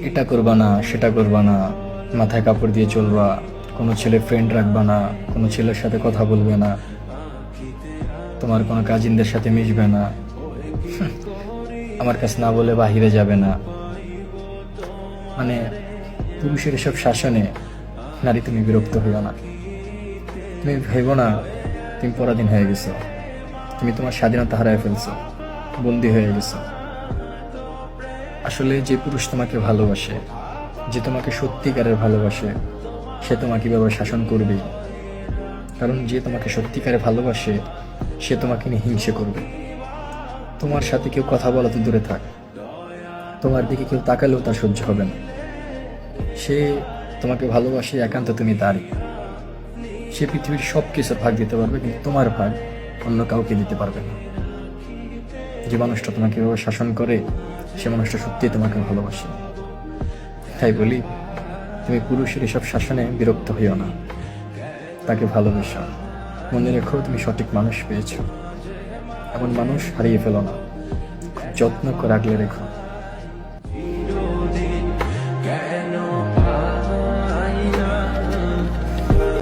এটা করবা না, সেটা করবা না, মাথায় কাপড় দিয়ে চলবা, কোনো ছেলে ফ্রেন্ড রাখবা না, কোনো ছেলের সাথে কথা বলবে না, তোমার কোনো কাজিনদের সাথে মিশবে না, আমার কাছে না বলে বাহিরে যাবে না। মানে পুরুষের এসব শাসনে নারী তুমি বিরক্ত হইও না। তুমি ভেবো না তুমি পরাধীন হয়ে গেছো, তুমি তোমার স্বাধীনতা হারায় ফেলছো, বন্দী হয়ে গেছো। আসলে যে পুরুষ তোমাকে ভালোবাসে, যে তোমাকে সত্যিকারের ভালোবাসে, সে তোমাকে এভাবে শাসন করবেই। কারণ যে তোমাকে সত্যিকারে ভালোবাসে সে তোমাকে নিয়ে হিংসে করবে। তোমার সাথে কেউ কথা বলা তো দূরে থাক, তোমার দিকে কেউ তাকালেও তার সহ্য হবে না। সে তোমাকে ভালোবাসে একান্ত তুমি তারই। সে পৃথিবীর সব কিছুর ভাগ দিতে পারবে, কিন্তু তোমার ভাগ অন্য কাউকে দিতে পারবে না। যে মানুষটা তোমাকে এভাবে শাসন করে সে মানুষটা সত্যিই তোমাকে ভালোবাসে। তাই বলি, তুমি পুরুষের এসব শাসনে বিরক্ত হইও না, তাকে ভালোবেসো। মনে রেখো তুমি সঠিক মানুষ পেয়েছো, এমন মানুষ হারিয়ে ফেলো না, খুব যত্ন করে আগলে রেখো।